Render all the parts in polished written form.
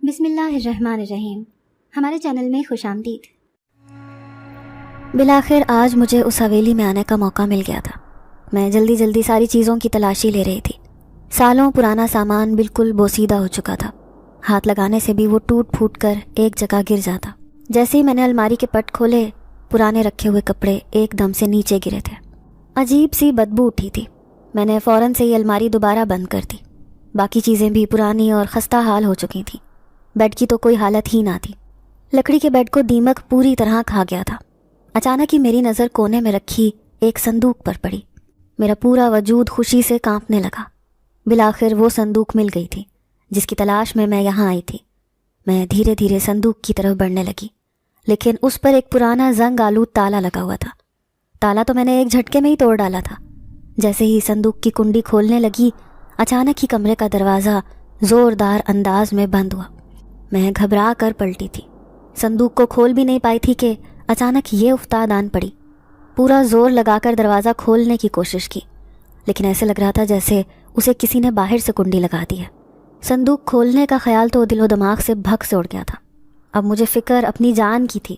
بسم اللہ الرحمن الرحیم۔ ہمارے چینل میں خوش آمدید۔ بالآخر آج مجھے اس حویلی میں آنے کا موقع مل گیا تھا۔ میں جلدی جلدی ساری چیزوں کی تلاشی لے رہی تھی۔ سالوں پرانا سامان بالکل بوسیدہ ہو چکا تھا، ہاتھ لگانے سے بھی وہ ٹوٹ پھوٹ کر ایک جگہ گر جاتا۔ جیسے ہی میں نے الماری کے پٹ کھولے، پرانے رکھے ہوئے کپڑے ایک دم سے نیچے گرے تھے۔ عجیب سی بدبو اٹھی تھی۔ میں نے فوراً سے یہ الماری دوبارہ بند کر دی۔ باقی چیزیں بھی پرانی اور خستہ حال ہو چکی تھیں۔ بیڈ کی تو کوئی حالت ہی نہ تھی۔ لکڑی کے بیڈ کو دیمک پوری طرح کھا گیا تھا۔ اچانک ہی میری نظر کونے میں رکھی ایک صندوق پر پڑی۔ میرا پورا وجود خوشی سے کانپنے لگا۔ بالآخر وہ صندوق مل گئی تھی جس کی تلاش میں یہاں آئی تھی۔ میں دھیرے دھیرے صندوق کی طرف بڑھنے لگی، لیکن اس پر ایک پرانا زنگ آلود تالا لگا ہوا تھا۔ تالا تو میں نے ایک جھٹکے میں ہی توڑ ڈالا تھا۔ جیسے ہی صندوق کی کنڈی کھولنے لگی، اچانک ہی کمرے کا دروازہ زوردار انداز میں بند ہوا۔ میں گھبرا کر پلٹی تھی۔ صندوق کو کھول بھی نہیں پائی تھی کہ اچانک یہ افتاد آن پڑی۔ پورا زور لگا کر دروازہ کھولنے کی کوشش کی، لیکن ایسے لگ رہا تھا جیسے اسے کسی نے باہر سے کنڈی لگا دی ہے۔ صندوق کھولنے کا خیال تو دل و دماغ سے بھگ سے اڑ گیا تھا۔ اب مجھے فکر اپنی جان کی تھی۔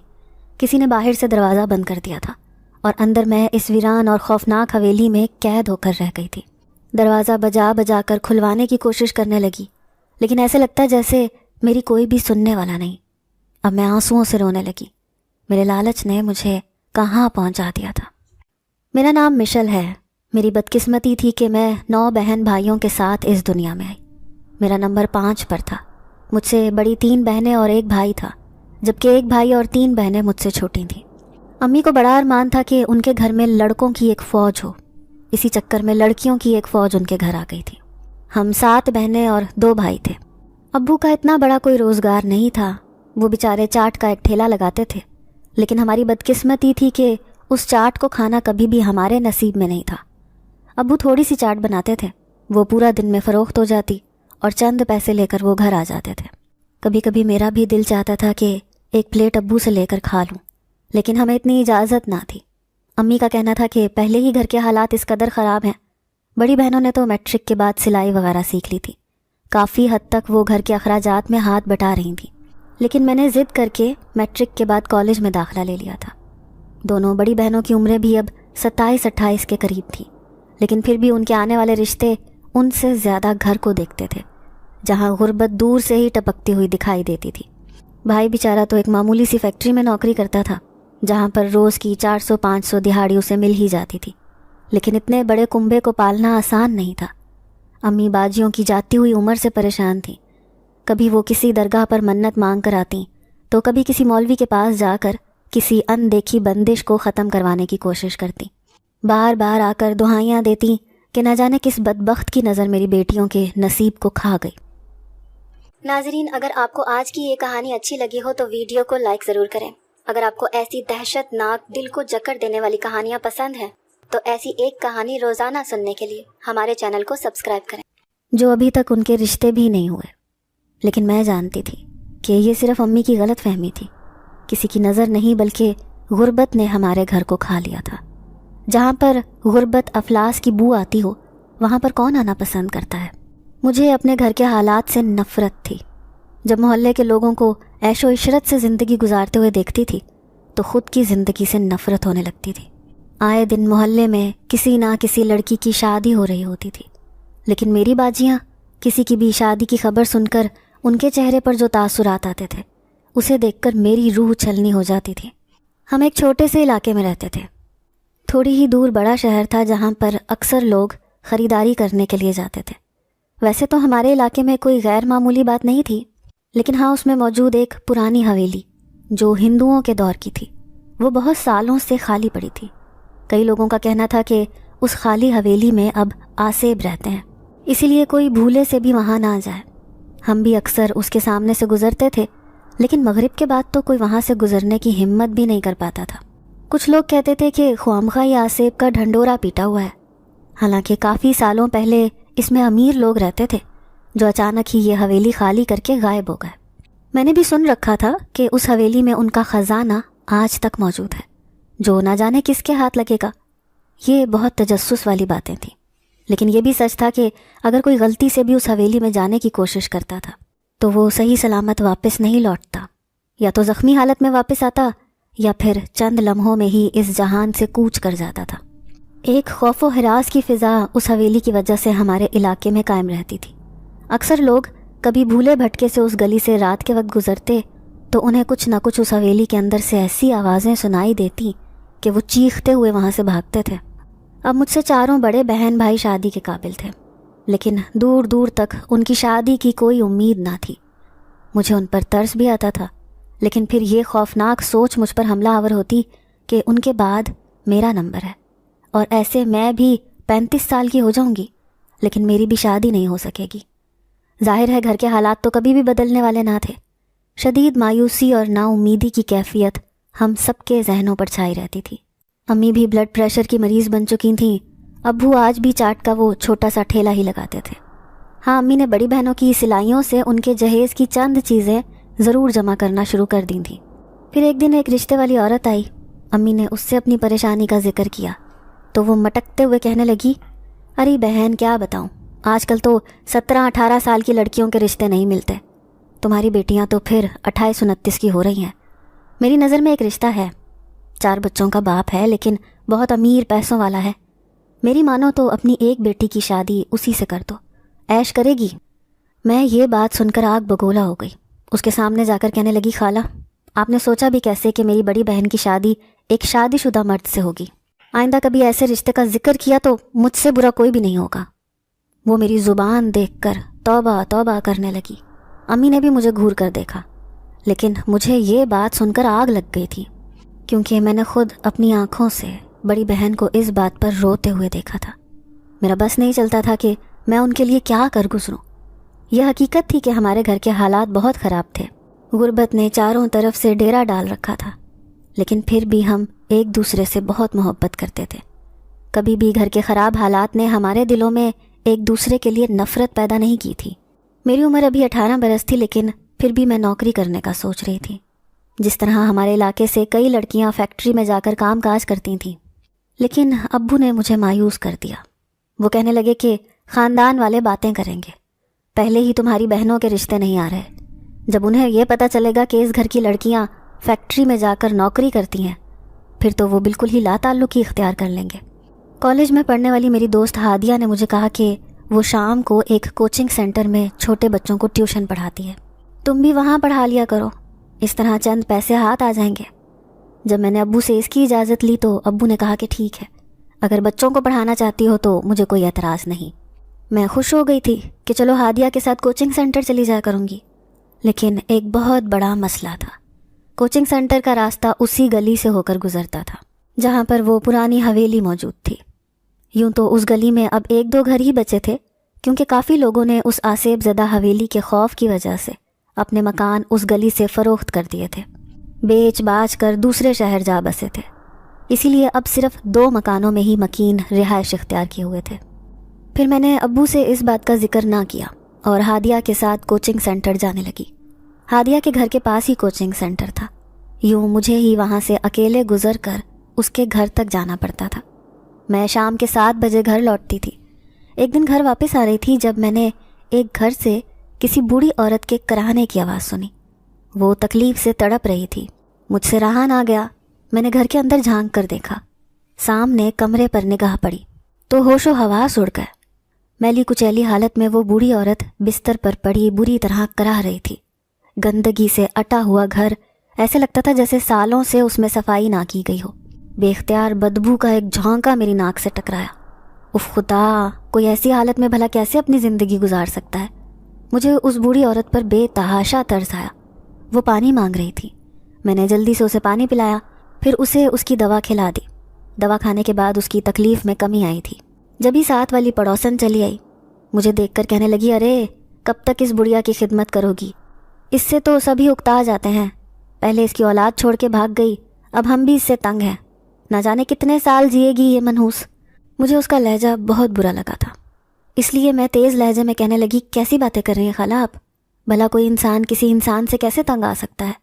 کسی نے باہر سے دروازہ بند کر دیا تھا اور اندر میں اس ویران اور خوفناک حویلی میں قید ہو کر رہ گئی تھی۔ دروازہ بجا بجا کر کھلوانے کی کوشش کرنے لگی، لیکن ایسے لگتا جیسے میری کوئی بھی سننے والا نہیں۔ اب میں آنسوؤں سے رونے لگی۔ میرے لالچ نے مجھے کہاں پہنچا دیا تھا۔ میرا نام مشل ہے۔ میری بدقسمتی تھی کہ میں 9 بہن بھائیوں کے ساتھ اس دنیا میں آئی۔ میرا نمبر 5 پر تھا۔ مجھ سے بڑی 3 بہنیں اور 1 بھائی تھا، جبکہ 1 بھائی اور 3 بہنیں مجھ سے چھوٹی تھیں۔ امی کو بڑا ارمان تھا کہ ان کے گھر میں لڑکوں کی ایک فوج ہو۔ اسی چکر میں لڑکیوں کی ایک فوج ان کے گھر آ گئی تھی۔ ہم 7 بہنیں اور 2 بھائی تھے۔ ابو کا اتنا بڑا کوئی روزگار نہیں تھا، وہ بیچارے چاٹ کا ایک ٹھیلا لگاتے تھے، لیکن ہماری بدقسمتی تھی کہ اس چاٹ کو کھانا کبھی بھی ہمارے نصیب میں نہیں تھا۔ ابو تھوڑی سی چاٹ بناتے تھے، وہ پورا دن میں فروخت ہو جاتی اور چند پیسے لے کر وہ گھر آ جاتے تھے۔ کبھی کبھی میرا بھی دل چاہتا تھا کہ ایک پلیٹ ابو سے لے کر کھا لوں، لیکن ہمیں اتنی اجازت نہ تھی۔ امی کا کہنا تھا کہ پہلے ہی گھر کے حالات اس قدر خراب ہیں۔ بڑی بہنوں نے تو میٹرک کے بعد سلائی وغیرہ سیکھ لی تھی، کافی حد تک وہ گھر کے اخراجات میں ہاتھ بٹا رہی تھیں، لیکن میں نے ضد کر کے میٹرک کے بعد کالج میں داخلہ لے لیا تھا۔ دونوں بڑی بہنوں کی عمریں بھی اب 27-28 کے قریب تھی، لیکن پھر بھی ان کے آنے والے رشتے ان سے زیادہ گھر کو دیکھتے تھے، جہاں غربت دور سے ہی ٹپکتی ہوئی دکھائی دیتی تھی۔ بھائی بیچارہ تو ایک معمولی سی فیکٹری میں نوکری کرتا تھا، جہاں پر روز کی 400-500 دہاڑی اسے مل ہی جاتی تھی، لیکن اتنے بڑے کنبے کو پالنا آسان نہیں تھا۔ امی باجیوں کی جاتی ہوئی عمر سے پریشان تھیں۔ کبھی وہ کسی درگاہ پر منت مانگ کر آتیں، تو کبھی کسی مولوی کے پاس جا کر کسی ان دیکھی بندش کو ختم کروانے کی کوشش کرتیں۔ بار بار آ کر دعائیاں دیتی کہ نہ جانے کس بدبخت کی نظر میری بیٹیوں کے نصیب کو کھا گئی۔ ناظرین، اگر آپ کو آج کی یہ کہانی اچھی لگی ہو تو ویڈیو کو لائک ضرور کریں۔ اگر آپ کو ایسی دہشت ناک دل کو جکڑ دینے والی کہانیاں پسند ہیں تو ایسی ایک کہانی روزانہ سننے کے لیے ہمارے چینل کو سبسکرائب کریں۔ جو ابھی تک ان کے رشتے بھی نہیں ہوئے، لیکن میں جانتی تھی کہ یہ صرف امی کی غلط فہمی تھی۔ کسی کی نظر نہیں بلکہ غربت نے ہمارے گھر کو کھا لیا تھا۔ جہاں پر غربت افلاس کی بو آتی ہو، وہاں پر کون آنا پسند کرتا ہے؟ مجھے اپنے گھر کے حالات سے نفرت تھی۔ جب محلے کے لوگوں کو عیش و عشرت سے زندگی گزارتے ہوئے دیکھتی تھی تو خود کی زندگی سے نفرت ہونے لگتی تھی۔ آئے دن محلے میں کسی نہ کسی لڑکی کی شادی ہو رہی ہوتی تھی، لیکن میری باجیاں کسی کی بھی شادی کی خبر سن کر ان کے چہرے پر جو تاثرات آتے تھے اسے دیکھ کر میری روح چھلنی ہو جاتی تھی۔ ہم ایک چھوٹے سے علاقے میں رہتے تھے۔ تھوڑی ہی دور بڑا شہر تھا جہاں پر اکثر لوگ خریداری کرنے کے لیے جاتے تھے۔ ویسے تو ہمارے علاقے میں کوئی غیر معمولی بات نہیں تھی، لیکن ہاں اس میں موجود ایک پرانی حویلی جو ہندوؤں کے دور کی تھی، وہ بہت سالوں سے خالی پڑی تھی۔ کئی لوگوں کا کہنا تھا کہ اس خالی حویلی میں اب آسیب رہتے ہیں، اسی لیے کوئی بھولے سے بھی وہاں نہ جائے۔ ہم بھی اکثر اس کے سامنے سے گزرتے تھے، لیکن مغرب کے بعد تو کوئی وہاں سے گزرنے کی ہمت بھی نہیں کر پاتا تھا۔ کچھ لوگ کہتے تھے کہ خوامخواہ یہ آسیب کا ڈھنڈورا پیٹا ہوا ہے، حالانکہ کافی سالوں پہلے اس میں امیر لوگ رہتے تھے جو اچانک ہی یہ حویلی خالی کر کے غائب ہو گئے۔ میں نے بھی سن رکھا تھا کہ اس حویلی میں ان کا خزانہ آج تک موجود ہے، جو نہ جانے کس کے ہاتھ لگے گا۔ یہ بہت تجسس والی باتیں تھیں، لیکن یہ بھی سچ تھا کہ اگر کوئی غلطی سے بھی اس حویلی میں جانے کی کوشش کرتا تھا تو وہ صحیح سلامت واپس نہیں لوٹتا، یا تو زخمی حالت میں واپس آتا یا پھر چند لمحوں میں ہی اس جہان سے کوچ کر جاتا تھا۔ ایک خوف و ہراس کی فضا اس حویلی کی وجہ سے ہمارے علاقے میں قائم رہتی تھی۔ اکثر لوگ کبھی بھولے بھٹکے سے اس گلی سے رات کے وقت گزرتے تو انہیں کچھ نہ کچھ اس حویلی کے اندر سے ایسی آوازیں سنائی دیتی کہ وہ چیختے ہوئے وہاں سے بھاگتے تھے۔ اب مجھ سے چاروں بڑے بہن بھائی شادی کے قابل تھے، لیکن دور دور تک ان کی شادی کی کوئی امید نہ تھی۔ مجھے ان پر ترس بھی آتا تھا، لیکن پھر یہ خوفناک سوچ مجھ پر حملہ آور ہوتی کہ ان کے بعد میرا نمبر ہے، اور ایسے میں بھی 35 سال کی ہو جاؤں گی، لیکن میری بھی شادی نہیں ہو سکے گی۔ ظاہر ہے گھر کے حالات تو کبھی بھی بدلنے والے نہ تھے۔ شدید مایوسی اور نا امیدی کی کیفیت ہم سب کے ذہنوں پر چھائی رہتی تھی۔ امی بھی بلڈ پریشر کی مریض بن چکی تھیں، ابو آج بھی چاٹ کا وہ چھوٹا سا ٹھیلا ہی لگاتے تھے۔ ہاں، امی نے بڑی بہنوں کی سلائیوں سے ان کے جہیز کی چند چیزیں ضرور جمع کرنا شروع کر دی تھیں۔ پھر ایک دن ایک رشتے والی عورت آئی، امی نے اس سے اپنی پریشانی کا ذکر کیا تو وہ مٹکتے ہوئے کہنے لگی، ارے بہن کیا بتاؤں، آج کل تو 17-18 سال کی لڑکیوں کے رشتے نہیں ملتے، تمہاری بیٹیاں تو پھر 28-29 کی ہو رہی ہیں۔ میری نظر میں ایک رشتہ ہے، 4 بچوں کا باپ ہے، لیکن بہت امیر پیسوں والا ہے۔ میری مانو تو اپنی ایک بیٹی کی شادی اسی سے کر دو، عیش کرے گی۔ میں یہ بات سن کر آگ بگولا ہو گئی۔ اس کے سامنے جا کر کہنے لگی، خالہ آپ نے سوچا بھی کیسے کہ میری بڑی بہن کی شادی ایک شادی شدہ مرد سے ہوگی؟ آئندہ کبھی ایسے رشتے کا ذکر کیا تو مجھ سے برا کوئی بھی نہیں ہوگا۔ وہ میری زبان دیکھ کر توبہ توبہ کرنے لگی۔ امی نے بھی مجھے گھور کر دیکھا، لیکن مجھے یہ بات سن کر آگ لگ گئی تھی، کیونکہ میں نے خود اپنی آنکھوں سے بڑی بہن کو اس بات پر روتے ہوئے دیکھا تھا۔ میرا بس نہیں چلتا تھا کہ میں ان کے لیے کیا کر گزروں۔ یہ حقیقت تھی کہ ہمارے گھر کے حالات بہت خراب تھے، غربت نے چاروں طرف سے ڈیرا ڈال رکھا تھا، لیکن پھر بھی ہم ایک دوسرے سے بہت محبت کرتے تھے۔ کبھی بھی گھر کے خراب حالات نے ہمارے دلوں میں ایک دوسرے کے لیے نفرت پیدا نہیں کی تھی۔ میری عمر ابھی 18 برس تھی، لیکن پھر بھی میں نوکری کرنے کا سوچ رہی تھی۔ جس طرح ہمارے علاقے سے کئی لڑکیاں فیکٹری میں جا کر کام کاج کرتی تھیں، لیکن ابو نے مجھے مایوس کر دیا۔ وہ کہنے لگے کہ خاندان والے باتیں کریں گے، پہلے ہی تمہاری بہنوں کے رشتے نہیں آ رہے، جب انہیں یہ پتہ چلے گا کہ اس گھر کی لڑکیاں فیکٹری میں جا کر نوکری کرتی ہیں، پھر تو وہ بالکل ہی لا تعلقی اختیار کر لیں گے۔ کالج میں پڑھنے والی میری دوست ہادیہ نے مجھے کہا کہ وہ شام کو ایک کوچنگ سینٹر میں چھوٹے بچوں کو ٹیوشن پڑھاتی ہے، تم بھی وہاں پڑھا لیا کرو، اس طرح چند پیسے ہاتھ آ جائیں گے۔ جب میں نے ابو سے اس کی اجازت لی تو ابو نے کہا کہ ٹھیک ہے، اگر بچوں کو پڑھانا چاہتی ہو تو مجھے کوئی اعتراض نہیں۔ میں خوش ہو گئی تھی کہ چلو ہادیہ کے ساتھ کوچنگ سینٹر چلی جایا کروں گی، لیکن ایک بہت بڑا مسئلہ تھا۔ کوچنگ سینٹر کا راستہ اسی گلی سے ہو کر گزرتا تھا جہاں پر وہ پرانی حویلی موجود تھی۔ یوں تو اس گلی میں اب 1-2 گھر ہی بچے تھے، کیونکہ کافی لوگوں نے اس آسیب زدہ حویلی کے خوف کی وجہ سے اپنے مکان اس گلی سے فروخت کر دیے تھے، بیچ باچ کر دوسرے شہر جا بسے تھے، اسی لیے اب صرف 2 مکانوں میں ہی مکین رہائش اختیار کیے ہوئے تھے۔ پھر میں نے ابو سے اس بات کا ذکر نہ کیا اور ہادیہ کے ساتھ کوچنگ سینٹر جانے لگی۔ ہادیہ کے گھر کے پاس ہی کوچنگ سینٹر تھا، یوں مجھے ہی وہاں سے اکیلے گزر کر اس کے گھر تک جانا پڑتا تھا۔ میں شام کے 7 بجے گھر لوٹتی تھی۔ ایک دن گھر واپس آ رہی تھی جب میں نے ایک گھر سے کسی بوڑھی عورت کے کراہنے کی آواز سنی۔ وہ تکلیف سے تڑپ رہی تھی۔ مجھ سے رہا نہ گیا، میں نے گھر کے اندر جھانک کر دیکھا۔ سامنے کمرے پر نگاہ پڑی تو ہوش و حواس اڑ گئے۔ میلی کچیلی حالت میں وہ بوڑھی عورت بستر پر پڑی بری طرح کراہ رہی تھی۔ گندگی سے اٹا ہوا گھر، ایسے لگتا تھا جیسے سالوں سے اس میں صفائی نہ کی گئی ہو۔ بے اختیار بدبو کا ایک جھونکا میری ناک سے ٹکرایا۔ اف خدا، کوئی ایسی حالت میں بھلا کیسے اپنی زندگی گزار سکتا ہے؟ مجھے اس بوڑھی عورت پر بے تحاشا ترس آیا۔ وہ پانی مانگ رہی تھی، میں نے جلدی سے اسے پانی پلایا، پھر اسے اس کی دوا کھلا دی۔ دوا کھانے کے بعد اس کی تکلیف میں کمی آئی تھی۔ جب ہی ساتھ والی پڑوسن چلی آئی، مجھے دیکھ کر کہنے لگی، ارے کب تک اس بڑھیا کی خدمت کرو گی؟ اس سے تو سبھی اکتا جاتے ہیں، پہلے اس کی اولاد چھوڑ کے بھاگ گئی، اب ہم بھی اس سے تنگ ہیں، نہ جانے کتنے سال جیے گی یہ منحوس۔ مجھے اس کا لہجہ بہت برا لگا تھا، اس لیے میں تیز لہجے میں کہنے لگی، کیسی باتیں کر رہی ہیں خالہ آپ؟ بھلا کوئی انسان کسی انسان سے کیسے تنگ آ سکتا ہے؟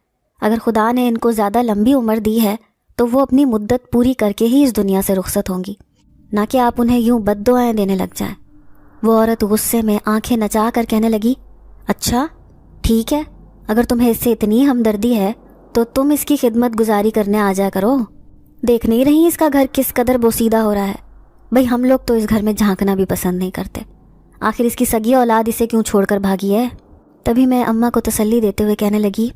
اگر خدا نے ان کو زیادہ لمبی عمر دی ہے تو وہ اپنی مدت پوری کر کے ہی اس دنیا سے رخصت ہوں گی، نہ کہ آپ انہیں یوں بد دعائیں دینے لگ جائیں۔ وہ عورت غصے میں آنکھیں نچا کر کہنے لگی، اچھا ٹھیک ہے، اگر تمہیں اس سے اتنی ہمدردی ہے تو تم اس کی خدمت گزاری کرنے آ جایا کرو۔ دیکھ نہیں رہی اس کا گھر کس قدر بوسیدہ ہو رہا ہے؟ بھئی ہم لوگ تو اس گھر میں جھانکنا بھی پسند نہیں کرتے، آخر اس کی سگی اولاد اسے کیوں چھوڑ کر بھاگی ہے؟ تبھی میں اماں کو تسلی دیتے ہوئے کہنے لگی،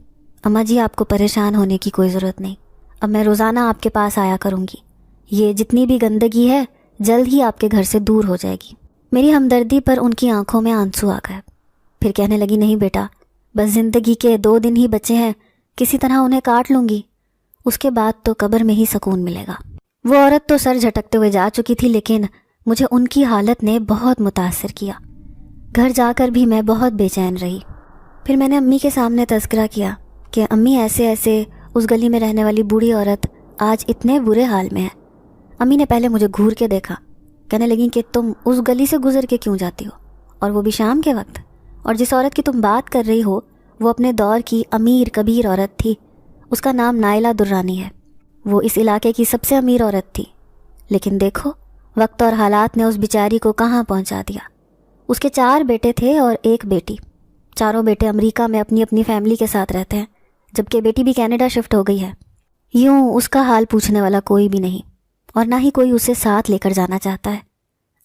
اماں جی آپ کو پریشان ہونے کی کوئی ضرورت نہیں، اب میں روزانہ آپ کے پاس آیا کروں گی، یہ جتنی بھی گندگی ہے جلد ہی آپ کے گھر سے دور ہو جائے گی۔ میری ہمدردی پر ان کی آنکھوں میں آنسو آ گئے۔ پھر کہنے لگی، نہیں بیٹا، بس زندگی کے 2 دن ہی بچے ہیں، کسی طرح انہیں کاٹ لوں گی، اس کے بعد تو قبر میں ہی سکون ملے گا۔ وہ عورت تو سر جھٹکتے ہوئے جا چکی تھی، لیکن مجھے ان کی حالت نے بہت متاثر کیا۔ گھر جا کر بھی میں بہت بے چین رہی۔ پھر میں نے امی کے سامنے تذکرہ کیا کہ امی ایسے ایسے اس گلی میں رہنے والی بوڑھی عورت آج اتنے برے حال میں ہے۔ امی نے پہلے مجھے گھور کے دیکھا، کہنے لگیں کہ تم اس گلی سے گزر کے کیوں جاتی ہو، اور وہ بھی شام کے وقت؟ اور جس عورت کی تم بات کر رہی ہو وہ اپنے دور کی امیر کبیر عورت تھی، اس کا نام نائلہ درانی ہے، وہ اس علاقے کی سب سے امیر عورت تھی، لیکن دیکھو وقت اور حالات نے اس بیچاری کو کہاں پہنچا دیا۔ اس کے 4 بیٹے تھے اور 1 بیٹی، چاروں بیٹے امریکہ میں اپنی اپنی فیملی کے ساتھ رہتے ہیں، جبکہ بیٹی بھی کینیڈا شفٹ ہو گئی ہے۔ یوں اس کا حال پوچھنے والا کوئی بھی نہیں، اور نہ ہی کوئی اسے ساتھ لے کر جانا چاہتا ہے۔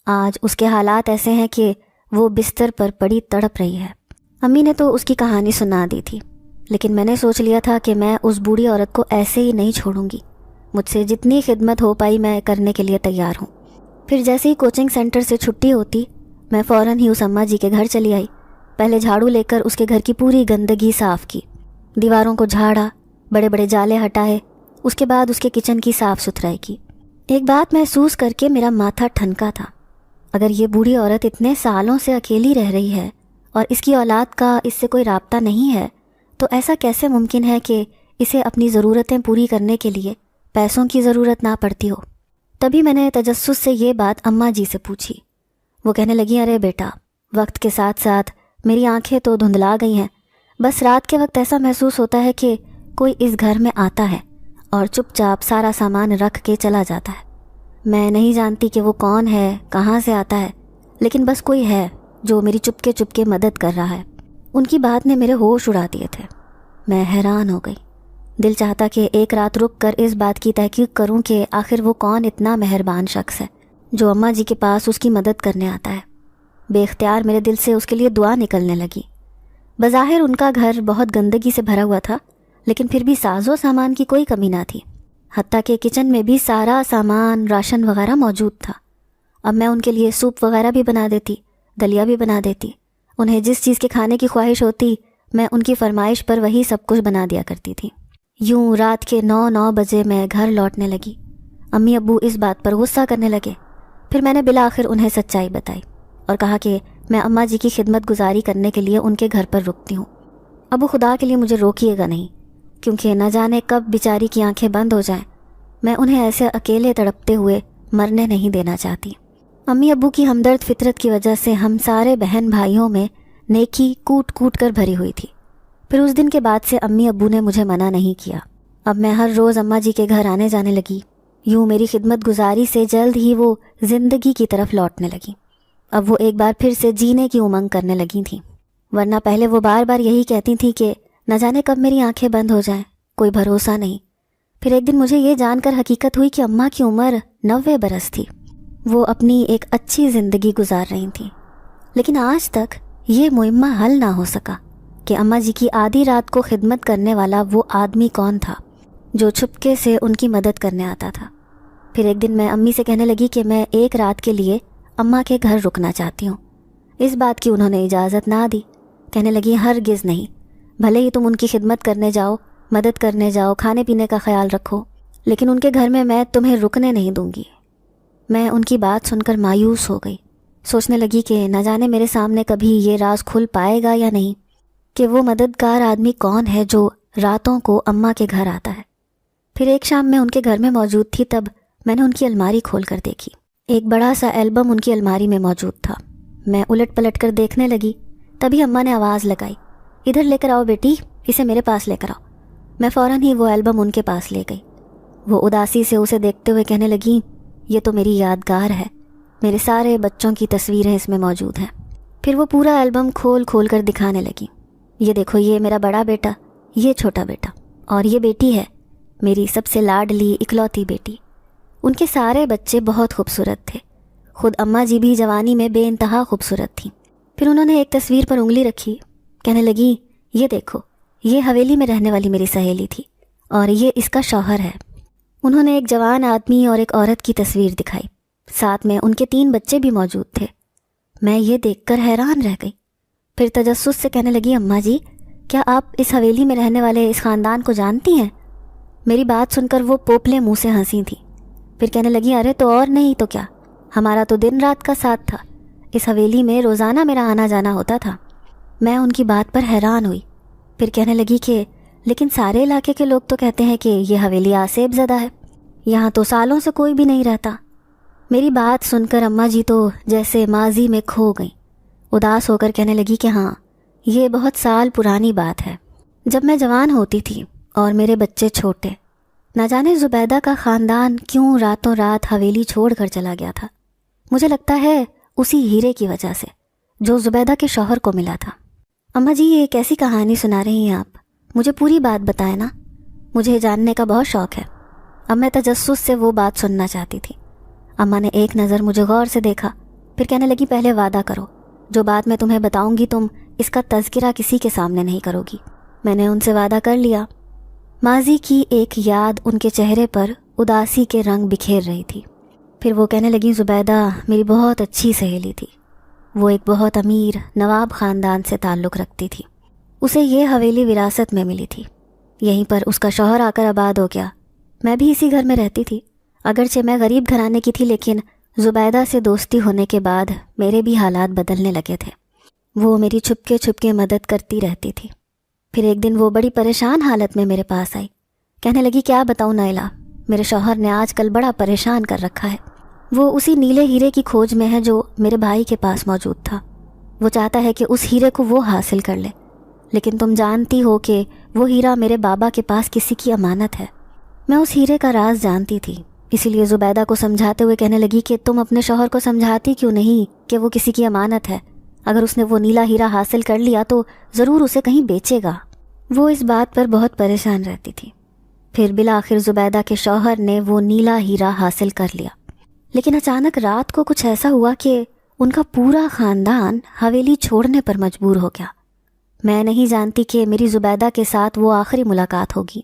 آج اس کے حالات ایسے ہیں کہ وہ بستر پر پڑی تڑپ رہی ہے۔ امی نے تو اس کی کہانی سنا دی تھی، لیکن میں نے سوچ لیا تھا کہ میں اس بوڑھی عورت کو ایسے ہی نہیں چھوڑوں گی، مجھ سے جتنی خدمت ہو پائی میں کرنے کے لیے تیار ہوں۔ پھر جیسے ہی کوچنگ سینٹر سے چھٹی ہوتی میں فوراً ہی اس اماں جی کے گھر چلی آئی۔ پہلے جھاڑو لے کر اس کے گھر کی پوری گندگی صاف کی، دیواروں کو جھاڑا، بڑے بڑے جالے ہٹائے، اس کے بعد اس کے کچن کی صاف ستھرائی کی۔ ایک بات محسوس کر کے میرا ماتھا ٹھنکا تھا، اگر یہ بوڑھی عورت اتنے سالوں سے اکیلی رہ رہی ہے اور اس کی اولاد کا اس سے کوئی رابطہ نہیں ہے، تو ایسا کیسے ممکن ہے کہ اسے اپنی ضرورتیں پوری کرنے کے لیے پیسوں کی ضرورت نہ پڑتی ہو؟ تبھی میں نے تجسس سے یہ بات اماں جی سے پوچھی۔ وہ کہنے لگی، ارے بیٹا، وقت کے ساتھ ساتھ میری آنکھیں تو دھندلا گئی ہیں، بس رات کے وقت ایسا محسوس ہوتا ہے کہ کوئی اس گھر میں آتا ہے اور چپ چاپ سارا سامان رکھ کے چلا جاتا ہے۔ میں نہیں جانتی کہ وہ کون ہے، کہاں سے آتا ہے، لیکن بس کوئی ہے جو میری چپ کے مدد کر رہا ہے۔ ان کی بات نے میرے ہوش اڑا دیے تھے۔ میں حیران ہو گئی، دل چاہتا کہ ایک رات رک کر اس بات کی تحقیق کروں کہ آخر وہ کون اتنا مہربان شخص ہے جو اماں جی کے پاس اس کی مدد کرنے آتا ہے۔ بے اختیار میرے دل سے اس کے لیے دعا نکلنے لگی۔ بظاہر ان کا گھر بہت گندگی سے بھرا ہوا تھا، لیکن پھر بھی ساز و سامان کی کوئی کمی نہ تھی، حتیٰ کہ کچن میں بھی سارا سامان، راشن وغیرہ موجود تھا۔ اب میں ان کے لیے سوپ وغیرہ بھی بنا دیتی، دلیا بھی بنا دیتی، انہیں جس چیز کے کھانے کی خواہش ہوتی میں ان کی فرمائش پر وہی سب کچھ بنا دیا کرتی تھی۔ یوں رات کے 9 بجے میں گھر لوٹنے لگی۔ امی ابو اس بات پر غصہ کرنے لگے۔ پھر میں نے بالآخر انہیں سچائی بتائی اور کہا کہ میں اماں جی کی خدمت گزاری کرنے کے لیے ان کے گھر پر رکتی ہوں۔ ابو خدا کے لیے مجھے روکیے گا نہیں، کیونکہ نہ جانے کب بیچاری کی آنکھیں بند ہو جائیں، میں انہیں ایسے اکیلے تڑپتے ہوئے مرنے نہیں دینا چاہتی۔ امی ابو کی ہمدرد فطرت کی وجہ سے ہم سارے بہن بھائیوں میں نیکی کوٹ کوٹ کر بھری ہوئی تھی۔ پھر اس دن کے بعد سے امی ابو نے مجھے منع نہیں کیا۔ اب میں ہر روز اماں جی کے گھر آنے جانے لگی۔ یوں میری خدمت گزاری سے جلد ہی وہ زندگی کی طرف لوٹنے لگی۔ اب وہ ایک بار پھر سے جینے کی امنگ کرنے لگی تھیں، ورنہ پہلے وہ بار بار یہی کہتی تھیں کہ نہ جانے کب میری آنکھیں بند ہو جائیں، کوئی بھروسہ نہیں۔ پھر ایک دن مجھے یہ جان کر حقیقت ہوئی کہ اماں کی عمر 90 برس تھی، وہ اپنی ایک اچھی زندگی گزار رہی تھیں، لیکن آج تک یہ معمہ حل نہ ہو سکا کہ اماں جی کی آدھی رات کو خدمت کرنے والا وہ آدمی کون تھا جو چھپکے سے ان کی مدد کرنے آتا تھا۔ پھر ایک دن میں امی سے کہنے لگی کہ میں ایک رات کے لیے اماں کے گھر رکنا چاہتی ہوں۔ اس بات کی انہوں نے اجازت نہ دی، کہنے لگی ہرگز نہیں، بھلے ہی تم ان کی خدمت کرنے جاؤ، مدد کرنے جاؤ، کھانے پینے کا خیال رکھو، لیکن ان کے گھر میں تمہیں رکنے نہیں دوں گی۔ میں ان کی بات سن کر مایوس ہو گئی، سوچنے لگی کہ نہ جانے میرے سامنے کبھی یہ راز کھل پائے گا یا نہیں کہ وہ مددگار آدمی کون ہے جو راتوں کو اماں کے گھر آتا ہے۔ پھر ایک شام میں ان کے گھر میں موجود تھی، تب میں نے ان کی الماری کھول کر دیکھی۔ ایک بڑا سا البم ان کی الماری میں موجود تھا۔ میں الٹ پلٹ کر دیکھنے لگی، تبھی اماں نے آواز لگائی، ادھر لے کر آؤ بیٹی، اسے میرے پاس لے کر آؤ۔ میں فوراً ہی وہ البم ان کے پاس لے گئی۔ وہ اداسی سے اسے دیکھتے ہوئے کہنے لگیں، یہ تو میری یادگار ہے، میرے سارے بچوں کی تصویریں اس میں موجود ہیں۔ پھر وہ پورا البم کھول کھول کر دکھانے لگی۔ یہ دیکھو، یہ میرا بڑا بیٹا، یہ چھوٹا بیٹا، اور یہ بیٹی ہے میری سب سے لاڈلی اکلوتی بیٹی۔ ان کے سارے بچے بہت خوبصورت تھے، خود اماں جی بھی جوانی میں بے انتہا خوبصورت تھیں۔ پھر انہوں نے ایک تصویر پر انگلی رکھی، کہنے لگی، یہ دیکھو، یہ حویلی میں رہنے والی میری سہیلی تھی اور یہ اس کا شوہر ہے۔ انہوں نے ایک جوان آدمی اور ایک عورت کی تصویر دکھائی، ساتھ میں ان کے 3 بچے بھی موجود تھے۔ میں یہ دیکھ کر حیران رہ گئی۔ پھر تجسس سے کہنے لگی، اماں جی، کیا آپ اس حویلی میں رہنے والے اس خاندان کو جانتی ہیں؟ میری بات سن کر وہ پوپلے منہ سے ہنسی تھی۔ پھر کہنے لگی، ارے تو اور نہیں تو کیا، ہمارا تو دن رات کا ساتھ تھا، اس حویلی میں روزانہ میرا آنا جانا ہوتا تھا۔ میں ان کی بات پر حیران ہوئی۔ پھر کہنے لگی کہ لیکن سارے علاقے کے لوگ تو کہتے ہیں کہ یہ حویلی آسیب زدہ ہے، یہاں تو سالوں سے کوئی بھی نہیں رہتا۔ میری بات سن کر اماں جی تو جیسے ماضی میں کھو گئیں، اداس ہو کر کہنے لگی کہ ہاں، یہ بہت سال پرانی بات ہے، جب میں جوان ہوتی تھی اور میرے بچے چھوٹے، نہ جانے زبیدہ کا خاندان کیوں راتوں رات حویلی چھوڑ کر چلا گیا تھا۔ مجھے لگتا ہے اسی ہیرے کی وجہ سے جو زبیدہ کے شوہر کو ملا تھا۔ اماں جی، یہ کیسی کہانی سنا رہی ہیں آپ؟ مجھے پوری بات بتائیں نا، مجھے جاننے کا بہت شوق ہے۔ اب میں تجسس سے وہ بات سننا چاہتی تھی۔ اماں نے ایک نظر مجھے غور سے دیکھا، پھر کہنے لگی، پہلے وعدہ کرو، جو بات میں تمہیں بتاؤں گی تم اس کا تذکرہ کسی کے سامنے نہیں کرو گی۔ میں نے ان سے وعدہ کر لیا۔ ماضی کی ایک یاد ان کے چہرے پر اداسی کے رنگ بکھیر رہی تھی۔ پھر وہ کہنے لگی، زبیدہ میری بہت اچھی سہیلی تھی، وہ ایک بہت امیر نواب خاندان سے تعلق رکھتی تھی۔ اسے یہ حویلی وراثت میں ملی تھی، یہیں پر اس کا شوہر آ کر آباد ہو گیا۔ میں بھی اسی گھر میں رہتی تھی، اگرچہ میں غریب گھرانے کی تھی، لیکن زبیدہ سے دوستی ہونے کے بعد میرے بھی حالات بدلنے لگے تھے۔ وہ میری چھپ کے مدد کرتی رہتی تھی۔ پھر ایک دن وہ بڑی پریشان حالت میں میرے پاس آئی، کہنے لگی، کیا بتاؤں نائلہ، میرے شوہر نے آج کل بڑا پریشان کر رکھا ہے۔ وہ اسی نیلے ہیرے کی کھوج میں ہے جو میرے بھائی کے پاس موجود تھا۔ وہ چاہتا ہے کہ اس ہیرے کو وہ حاصل کر لے، لیکن تم جانتی ہو کہ وہ ہیرا میرے بابا کے پاس کسی کی امانت ہے۔ میں اس ہیرے کا راز جانتی تھی، اسی لیے زبیدہ کو سمجھاتے ہوئے کہنے لگی کہ تم اپنے شوہر کو سمجھاتی کیوں نہیں کہ وہ کسی کی امانت ہے؟ اگر اس نے وہ نیلا ہیرا حاصل کر لیا تو ضرور اسے کہیں بیچے گا۔ وہ اس بات پر بہت پریشان رہتی تھی۔ پھر بالآخر زبیدہ کے شوہر نے وہ نیلا ہیرا حاصل کر لیا، لیکن اچانک رات کو کچھ ایسا ہوا کہ ان کا پورا خاندان حویلی چھوڑنے پر مجبور ہو گیا۔ میں نہیں جانتی کہ میری زبیدہ کے ساتھ وہ آخری ملاقات ہوگی۔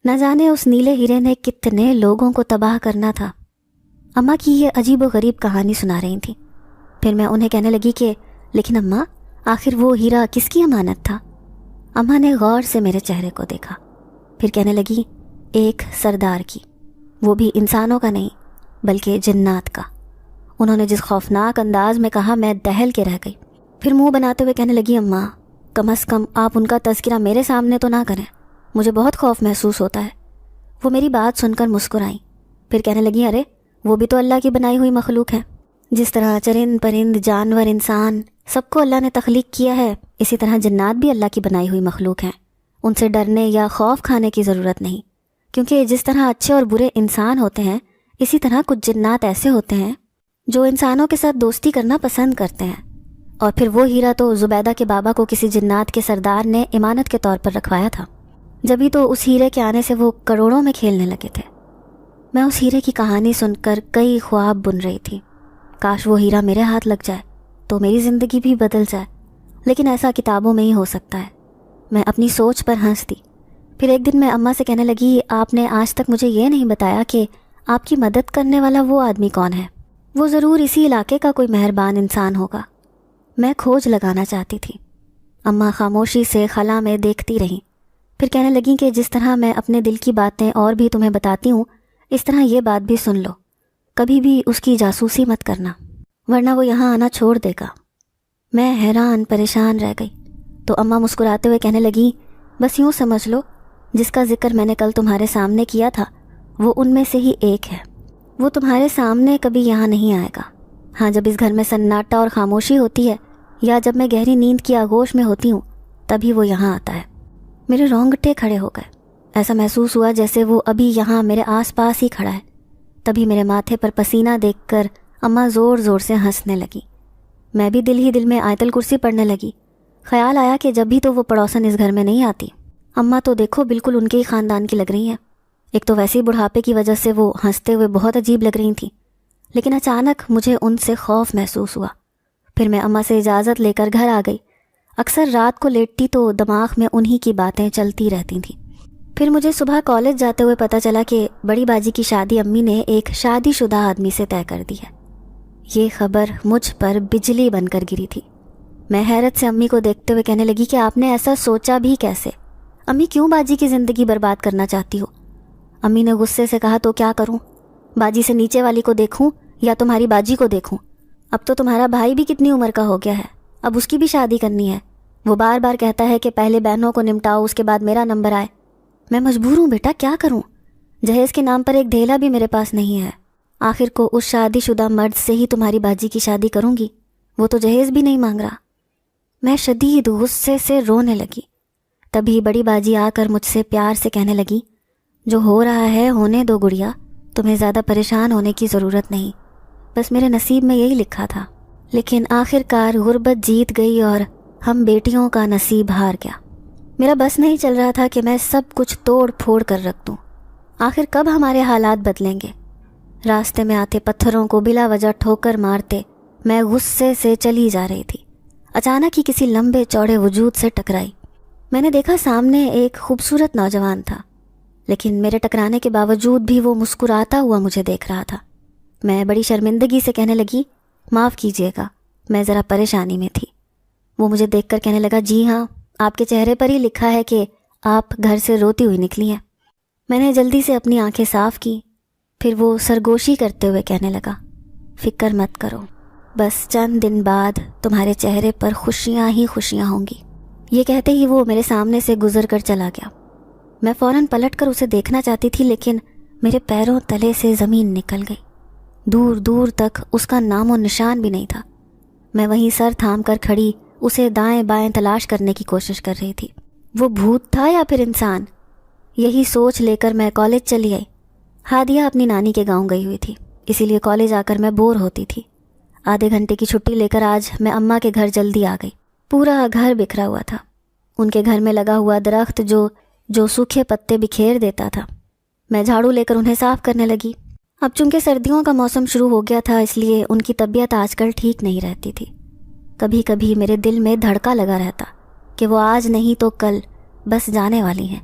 نہ جانے اس نیلے ہیرے نے کتنے لوگوں کو تباہ کرنا تھا۔ اماں کی یہ عجیب و غریب کہانی سنا رہی تھی۔ پھر میں انہیں کہنے لگی کہ لیکن اماں، آخر وہ ہیرا کس کی امانت تھا؟ اماں نے غور سے میرے چہرے کو دیکھا، پھر کہنے لگی، ایک سردار کی، وہ بھی انسانوں کا نہیں بلکہ جنات کا۔ انہوں نے جس خوفناک انداز میں کہا، میں دہل کے رہ گئی۔ پھر منہ بناتے ہوئے کہنے لگی، اماں کم از کم آپ ان کا تذکرہ میرے سامنے تو نہ کریں، مجھے بہت خوف محسوس ہوتا ہے۔ وہ میری بات سن کر مسکرائیں، پھر کہنے لگی، ارے وہ بھی تو اللہ کی بنائی ہوئی مخلوق ہے۔ جس طرح چرند پرند جانور انسان سب کو اللہ نے تخلیق کیا ہے، اسی طرح جنات بھی اللہ کی بنائی ہوئی مخلوق ہیں۔ ان سے ڈرنے یا خوف کھانے کی ضرورت نہیں، کیونکہ جس طرح اچھے اور برے انسان ہوتے ہیں، اسی طرح کچھ جنات ایسے ہوتے ہیں جو انسانوں کے ساتھ دوستی کرنا پسند کرتے ہیں۔ اور پھر وہ ہیرا تو زبیدہ کے بابا کو کسی جنات کے سردار نے امانت کے طور پر رکھوایا تھا، جبھی تو اس ہیرے کے آنے سے وہ کروڑوں میں کھیلنے لگے تھے۔ میں اس ہیرے کی کہانی سن کر کئی خواب بن رہی تھی۔ کاش وہ ہیرا میرے ہاتھ لگ جائے تو میری زندگی بھی بدل جائے، لیکن ایسا کتابوں میں ہی ہو سکتا ہے۔ میں اپنی سوچ پر ہنس دی۔ پھر ایک دن میں اماں سے کہنے لگی، آپ نے آج تک مجھے یہ نہیں بتایا کہ آپ کی مدد کرنے والا وہ آدمی کون ہے؟ وہ ضرور اسی علاقے کا کوئی مہربان انسان ہوگا۔ میں کھوج لگانا چاہتی تھی۔ اماں خاموشی سے خلا میں دیکھتی رہیں، پھر کہنے لگیں کہ جس طرح میں اپنے دل کی باتیں اور بھی تمہیں بتاتی ہوں، اس طرح یہ بات بھی سن لو، کبھی بھی اس کی جاسوسی مت کرنا، ورنہ وہ یہاں آنا چھوڑ دے گا۔ میں حیران پریشان رہ گئی تو اماں مسکراتے ہوئے کہنے لگیں، بس یوں سمجھ لو، جس کا ذکر میں نے کل تمہارے سامنے کیا تھا وہ ان میں سے ہی ایک ہے۔ وہ تمہارے سامنے کبھی یہاں نہیں آئے گا۔ ہاں، جب اس گھر میں سناٹا اور خاموشی ہوتی ہے یا جب میں گہری نیند کی آغوش میں ہوتی ہوں، تبھی وہ یہاں آتا ہے۔ میرے رونگٹے کھڑے ہو گئے، ایسا محسوس ہوا جیسے وہ ابھی یہاں میرے آس پاس ہی کھڑا ہے۔ تبھی میرے ماتھے پر پسینہ دیکھ کر اماں زور زور سے ہنسنے لگی۔ میں بھی دل ہی دل میں آیت الکرسی پڑھنے لگی۔ خیال آیا کہ جب بھی تو وہ پڑوسن اس گھر میں نہیں آتی. اماں تو دیکھو بالکل ان کے ہی خاندان کی لگ رہی ہیں. ایک تو ویسے ہی بڑھاپے کی وجہ سے وہ ہنستے ہوئے بہت عجیب لگ رہی تھیں، لیکن اچانک مجھے ان سے خوف محسوس ہوا. پھر میں اماں سے اجازت لے کر گھر آ گئی. اکثر رات کو لیٹتی تو دماغ میں انہی کی باتیں چلتی رہتی تھیں. پھر مجھے صبح کالج جاتے ہوئے پتہ چلا کہ بڑی باجی کی شادی امی نے ایک شادی شدہ آدمی سے طے کر دی ہے. یہ خبر مجھ پر بجلی بن کر گری تھی. میں حیرت سے امی کو دیکھتے ہوئے کہنے لگی کہ آپ نے ایسا سوچا بھی کیسے؟ امی کیوں باجی کی زندگی برباد کرنا چاہتی ہو؟ امی نے غصے سے کہا تو کیا کروں؟ باجی سے نیچے والی کو دیکھوں یا تمہاری باجی کو دیکھوں؟ اب تو تمہارا بھائی بھی کتنی عمر کا ہو گیا ہے، اب اس کی بھی شادی کرنی ہے. وہ بار بار کہتا ہے کہ پہلے بہنوں کو نمٹاؤ اس کے بعد میرا نمبر آئے. میں مجبور ہوں بیٹا، کیا کروں؟ جہیز کے نام پر ایک ڈھیلا بھی میرے پاس نہیں ہے. آخر کو اس شادی شدہ مرد سے ہی تمہاری باجی کی شادی کروں گی، وہ تو جہیز بھی نہیں مانگ رہا. میں شدید غصے سے رونے لگی. تبھی بڑی باجی آ کر مجھ سے پیار سے کہنے لگی، جو ہو رہا ہے ہونے دو گڑیا، تمہیں زیادہ پریشان ہونے کی ضرورت نہیں، بس میرے نصیب میں یہی لکھا تھا. لیکن آخر کار غربت جیت گئی اور ہم بیٹیوں کا نصیب ہار گیا. میرا بس نہیں چل رہا تھا کہ میں سب کچھ توڑ پھوڑ کر رکھ دوں. آخر کب ہمارے حالات بدلیں گے؟ راستے میں آتے پتھروں کو بلا وجہ ٹھوکر مارتے میں غصے سے چلی جا رہی تھی. اچانک ہی کسی لمبے چوڑے وجود سے ٹکرائی. میں نے دیکھا سامنے ایک خوبصورت نوجوان تھا، لیکن میرے ٹکرانے کے باوجود بھی وہ مسکراتا ہوا مجھے دیکھ رہا تھا. میں بڑی شرمندگی سے کہنے لگی، معاف کیجیے گا، میں ذرا پریشانی میں تھی. وہ مجھے دیکھ کر کہنے لگا، جی ہاں، آپ کے چہرے پر ہی لکھا ہے کہ آپ گھر سے روتی ہوئی نکلی ہیں. میں نے جلدی سے اپنی آنکھیں صاف کی. پھر وہ سرگوشی کرتے ہوئے کہنے لگا، فکر مت کرو، بس چند دن بعد تمہارے چہرے پر خوشیاں ہی خوشیاں ہوں گی. یہ کہتے ہی وہ میرے سامنے سے گزر کر چلا گیا. میں فوراً پلٹ کر اسے دیکھنا چاہتی تھی، لیکن میرے پیروں تلے سے زمین نکل گئی. دور دور تک اس کا نام و نشان بھی نہیں تھا. میں وہیں سر تھام کر کھڑی اسے دائیں بائیں تلاش کرنے کی کوشش کر رہی تھی. وہ بھوت تھا یا پھر انسان؟ یہی سوچ لے کر میں کالج چلی آئی. ہادیہ اپنی نانی کے گاؤں گئی ہوئی تھی، اسی لیے کالج آ کر میں بور ہوتی تھی. آدھے گھنٹے کی چھٹی لے کر آج میں اماں کے گھر جلدی آ گئی. پورا گھر بکھرا ہوا تھا. ان کے گھر میں لگا ہوا درخت جو سوکھے پتے بکھیر دیتا تھا. میں جھاڑو لے کر انہیں صاف کرنے لگی. اب چونکہ سردیوں کا موسم شروع ہو گیا تھا، اس لیے ان کی طبیعت آج کل ٹھیک نہیں رہتی تھی. کبھی کبھی میرے دل میں دھڑکا لگا رہتا کہ وہ آج نہیں تو کل بس جانے والی ہیں.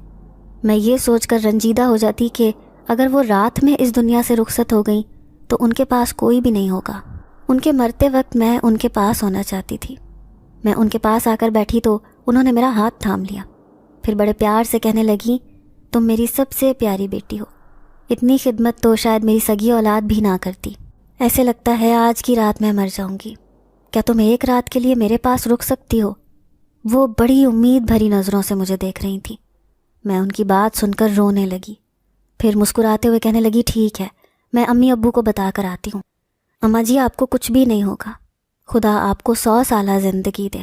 میں یہ سوچ کر رنجیدہ ہو جاتی کہ اگر وہ رات میں اس دنیا سے رخصت ہو گئیں تو ان کے پاس کوئی بھی نہیں ہوگا. ان کے مرتے وقت میں ان کے پاس ہونا چاہتی تھی. میں ان کے پاس آ کر بیٹھی تو انہوں نے میرا ہاتھ تھام لیا. پھر بڑے پیار سے کہنے لگی، تم میری سب سے پیاری بیٹی ہو، اتنی خدمت تو شاید میری سگی اولاد بھی نہ کرتی. ایسے لگتا ہے آج کی رات میں مر جاؤں گی. کیا تم ایک رات کے لیے میرے پاس رک سکتی ہو؟ وہ بڑی امید بھری نظروں سے مجھے دیکھ رہی تھی. میں ان کی بات سن کر رونے لگی. پھر مسکراتے ہوئے کہنے لگی، ٹھیک ہے، میں امی ابو کو بتا کر آتی ہوں. اماں جی، آپ کو کچھ بھی نہیں ہوگا، خدا آپ کو 100 سالہ زندگی دے.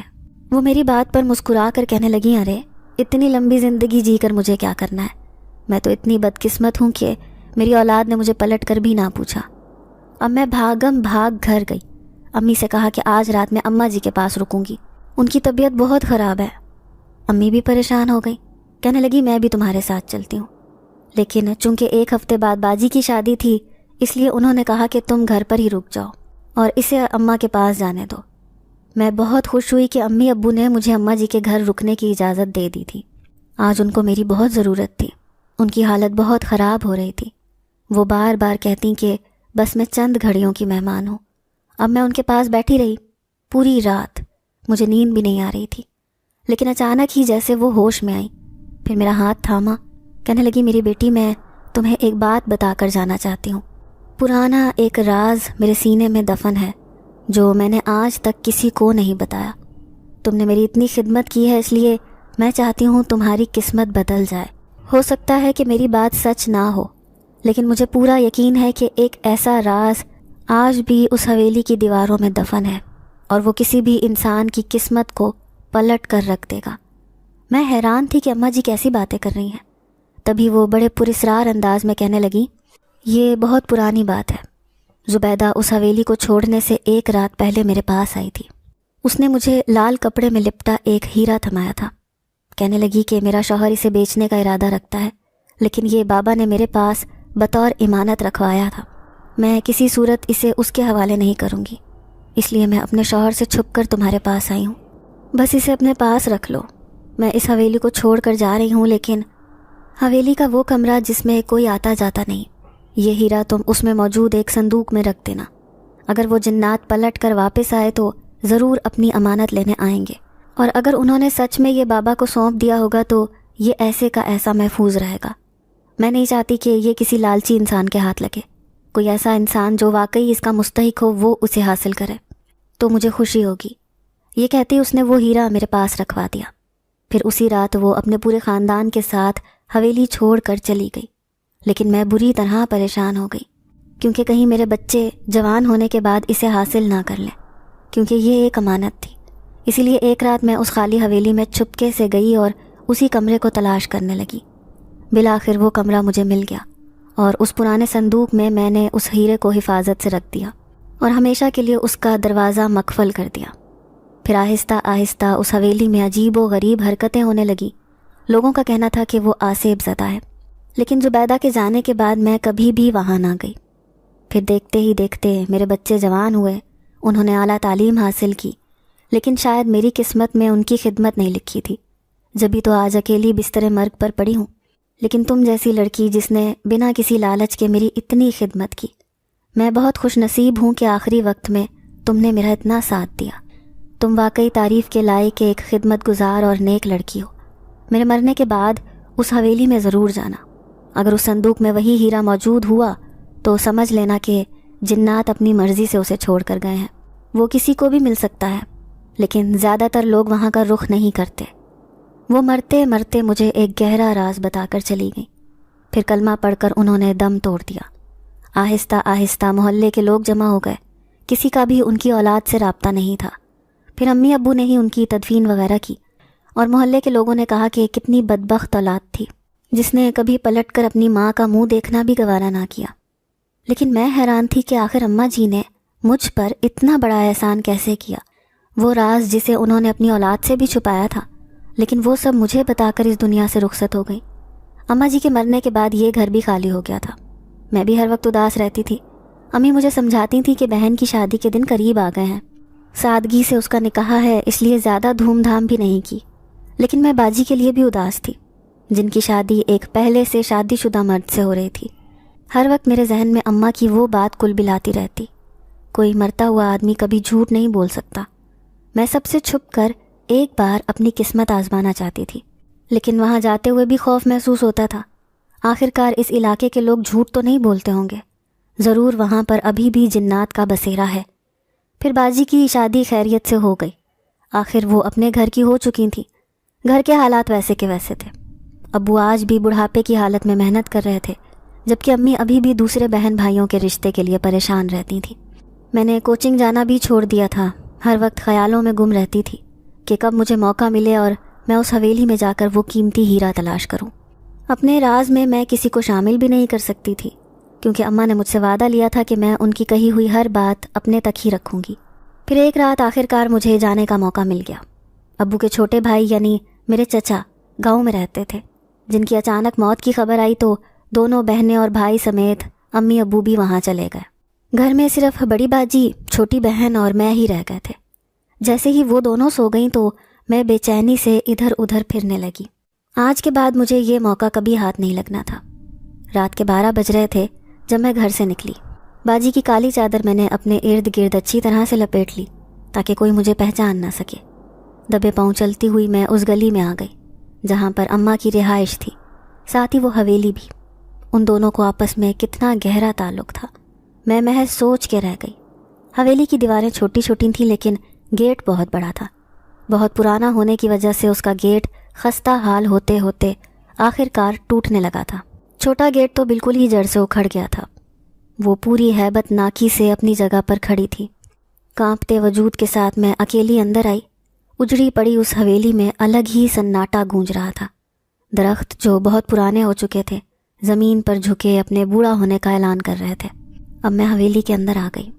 وہ میری بات پر مسکرا کر کہنے لگی، ارے اتنی لمبی زندگی جی کر مجھے کیا کرنا ہے؟ میں تو اتنی بدقسمت ہوں کہ میری اولاد نے مجھے پلٹ کر بھی نہ پوچھا. اب میں بھاگم بھاگ گھر گئی. امی سے کہا کہ آج رات میں اماں جی کے پاس رکوں گی، ان کی طبیعت بہت خراب ہے. امی بھی پریشان ہو گئی، کہنے لگی، میں بھی تمہارے ساتھ چلتی ہوں. لیکن چونکہ 1 ہفتے بعد باجی کی شادی تھی، اس لیے انہوں نے کہا کہ تم گھر پر ہی رک جاؤ اور اسے اماں کے پاس جانے دو. میں بہت خوش ہوئی کہ امی ابو نے مجھے اماں جی کے گھر رکنے کی اجازت دے دی تھی. آج ان کو میری بہت ضرورت تھی. ان کی حالت بہت خراب ہو رہی تھی. وہ بار بار کہتی کہ بس میں چند گھڑیوں کی مہمان ہوں. اب میں ان کے پاس بیٹھی رہی پوری رات. مجھے نیند بھی نہیں آ رہی تھی، لیکن اچانک ہی جیسے وہ ہوش میں آئی. پھر میرا ہاتھ تھاما، کہنے لگی، میری بیٹی، میں تمہیں ایک بات بتا کر جانا چاہتی ہوں. پرانا ایک راز میرے سینے میں دفن ہے جو میں نے آج تک کسی کو نہیں بتایا. تم نے میری اتنی خدمت کی ہے، اس لیے میں چاہتی ہوں تمہاری قسمت بدل جائے. ہو سکتا ہے کہ میری بات سچ نہ ہو، لیکن مجھے پورا یقین ہے کہ ایک ایسا راز آج بھی اس حویلی کی دیواروں میں دفن ہے اور وہ کسی بھی انسان کی قسمت کو پلٹ کر رکھ دے گا. میں حیران تھی کہ اماں جی کیسی باتیں کر رہی ہیں. تبھی وہ بڑے پراسرار انداز میں کہنے لگی، یہ بہت پرانی بات ہے. زبیدہ اس حویلی کو چھوڑنے سے 1 رات پہلے میرے پاس آئی تھی. اس نے مجھے لال کپڑے میں لپٹا ایک ہیرا تھمایا تھا۔ کہنے لگی کہ میرا شوہر اسے بیچنے کا ارادہ رکھتا ہے، لیکن یہ بابا نے میرے پاس بطور امانت رکھوایا تھا۔ میں کسی صورت اسے اس کے حوالے نہیں کروں گی، اس لیے میں اپنے شوہر سے چھپ کر تمہارے پاس آئی ہوں۔ بس اسے اپنے پاس رکھ لو۔ میں اس حویلی کو چھوڑ کر جا رہی ہوں، لیکن حویلی کا وہ کمرہ جس میں کوئی آتا جاتا نہیں، یہ ہیرا تم اس میں موجود ایک صندوق میں رکھ دینا۔ اگر وہ جنات پلٹ کر واپس آئے تو ضرور اپنی امانت لینے آئیں گے، اور اگر انہوں نے سچ میں یہ بابا کو سونپ دیا ہوگا تو یہ ایسے کا ایسا محفوظ رہے گا۔ میں نہیں چاہتی کہ یہ کسی لالچی انسان کے ہاتھ لگے۔ کوئی ایسا انسان جو واقعی اس کا مستحق ہو وہ اسے حاصل کرے تو مجھے خوشی ہوگی۔ یہ کہتی اس نے وہ ہیرا میرے پاس رکھوا دیا۔ پھر اسی رات وہ اپنے پورے خاندان کے ساتھ حویلی چھوڑ کر چلی گئی، لیکن میں بری طرح پریشان ہو گئی، کیونکہ کہیں میرے بچے جوان ہونے کے بعد اسے حاصل نہ کر لیں، کیونکہ یہ ایک امانت تھی۔ اسی لیے ایک رات میں اس خالی حویلی میں چھپکے سے گئی اور اسی کمرے کو تلاش کرنے لگی۔ بالآخر وہ کمرہ مجھے مل گیا، اور اس پرانے صندوق میں میں نے اس ہیرے کو حفاظت سے رکھ دیا اور ہمیشہ کے لیے اس کا دروازہ مقفل کر دیا۔ پھر آہستہ آہستہ اس حویلی میں عجیب و غریب حرکتیں ہونے لگیں۔ لوگوں کا کہنا تھا کہ وہ آسیب زدہ ہے، لیکن زبیدہ کے جانے کے بعد میں کبھی بھی وہاں نہ گئی۔ پھر دیکھتے ہی دیکھتے میرے بچے جوان ہوئے، انہوں نے اعلیٰ تعلیم حاصل کی، لیکن شاید میری قسمت میں ان کی خدمت نہیں لکھی تھی، جبھی تو آج اکیلی بستر مرگ پر پڑی ہوں۔ لیکن تم جیسی لڑکی جس نے بنا کسی لالچ کے میری اتنی خدمت کی، میں بہت خوش نصیب ہوں کہ آخری وقت میں تم نے میرا اتنا ساتھ دیا۔ تم واقعی تعریف کے لائق ایک خدمت گزار اور نیک لڑکی ہو۔ میرے مرنے کے بعد اس حویلی میں ضرور جانا۔ اگر اس صندوق میں وہی ہیرا موجود ہوا تو سمجھ لینا کہ جنات اپنی مرضی سے اسے چھوڑ کر گئے ہیں۔ وہ کسی کو بھی مل سکتا ہے، لیکن زیادہ تر لوگ وہاں کا رخ نہیں کرتے۔ وہ مرتے مرتے مجھے ایک گہرا راز بتا کر چلی گئیں۔ پھر کلمہ پڑھ کر انہوں نے دم توڑ دیا۔ آہستہ آہستہ محلے کے لوگ جمع ہو گئے، کسی کا بھی ان کی اولاد سے رابطہ نہیں تھا۔ پھر امی ابو نے ہی ان کی تدفین وغیرہ کی، اور محلے کے لوگوں نے کہا کہ کتنی بدبخت اولاد تھی جس نے کبھی پلٹ کر اپنی ماں کا منہ دیکھنا بھی گوارا نہ کیا۔ لیکن میں حیران تھی کہ آخر اماں جی نے مجھ پر اتنا بڑا احسان کیسے کیا، وہ راز جسے انہوں نے اپنی اولاد سے بھی چھپایا تھا، لیکن وہ سب مجھے بتا کر اس دنیا سے رخصت ہو گئی۔ اماں جی کے مرنے کے بعد یہ گھر بھی خالی ہو گیا تھا۔ میں بھی ہر وقت اداس رہتی تھی۔ امی مجھے سمجھاتی تھیں کہ بہن کی شادی کے دن قریب آ گئے ہیں، سادگی سے اس کا نکاح ہے، اس لیے زیادہ دھوم دھام بھی نہیں کی۔ لیکن میں باجی کے لیے بھی اداس تھی، جن کی شادی ایک پہلے سے شادی شدہ مرد سے ہو رہی تھی۔ ہر وقت میرے ذہن میں اماں کی وہ بات کل بلاتی رہتی، کوئی مرتا ہوا آدمی کبھی جھوٹ نہیں بول سکتا۔ میں سب سے چھپ کر ایک بار اپنی قسمت آزمانا چاہتی تھی، لیکن وہاں جاتے ہوئے بھی خوف محسوس ہوتا تھا۔ آخرکار اس علاقے کے لوگ جھوٹ تو نہیں بولتے ہوں گے، ضرور وہاں پر ابھی بھی جنات کا بسیرا ہے۔ پھر باجی کی شادی خیریت سے ہو گئی، آخر وہ اپنے گھر کی ہو چکی تھی۔ گھر کے حالات ویسے کے ویسے تھے۔ ابو آج بھی بڑھاپے کی حالت میں محنت کر رہے تھے، جبکہ امی ابھی بھی دوسرے بہن بھائیوں کے رشتے کے لیے پریشان رہتی تھیں۔ میں نے کوچنگ جانا بھی چھوڑ دیا تھا، ہر وقت خیالوں میں گم رہتی تھی کہ کب مجھے موقع ملے اور میں اس حویلی میں جا کر وہ قیمتی ہیرا تلاش کروں۔ اپنے راز میں کسی کو شامل بھی نہیں کر سکتی تھی، کیونکہ اماں نے مجھ سے وعدہ لیا تھا کہ میں ان کی کہی ہوئی ہر بات اپنے تک ہی رکھوں گی۔ پھر ایک رات آخرکار مجھے جانے کا موقع مل گیا۔ ابو کے چھوٹے بھائی یعنی میرے چچا گاؤں میں رہتے تھے، جن کی اچانک موت کی خبر آئی تو دونوں بہنیں اور بھائی سمیت امی ابو بھی وہاں چلے گئے۔ گھر میں صرف بڑی باجی، چھوٹی بہن اور میں ہی رہ گئے تھے۔ جیسے ہی وہ دونوں سو گئیں تو میں بے چینی سے ادھر ادھر پھرنے لگی۔ آج کے بعد مجھے یہ موقع کبھی ہاتھ نہیں لگنا تھا۔ رات کے 12 بج رہے تھے جب میں گھر سے نکلی۔ باجی کی کالی چادر میں نے اپنے ارد گرد اچھی طرح سے لپیٹ لی تاکہ کوئی مجھے پہچان نہ سکے۔ دبے پاؤں چلتی ہوئی میں اس گلی میں آ گئی جہاں پر اماں کی رہائش تھی، ساتھ ہی وہ حویلی بھی۔ ان دونوں کو آپس میں کتنا گہرا تعلق تھا، میں محض سوچ کے رہ گئی۔ حویلی کی دیواریں چھوٹی چھوٹی تھیں، لیکن گیٹ بہت بڑا تھا۔ بہت پرانا ہونے کی وجہ سے اس کا گیٹ خستہ حال ہوتے ہوتے آخرکار ٹوٹنے لگا تھا۔ چھوٹا گیٹ تو بالکل ہی جڑ سے اکھڑ گیا تھا۔ وہ پوری ہیبت ناکی سے اپنی جگہ پر کھڑی تھی۔ کانپتے وجود کے ساتھ میں اکیلی اندر آئی۔ اجڑی پڑی اس حویلی میں الگ ہی سناٹا گونج رہا تھا۔ درخت جو بہت پرانے ہو چکے تھے زمین پر جھکے اپنے بوڑھا ہونے کا اعلان کر رہے تھے۔ اب میں حویلی کے اندر آ گئی۔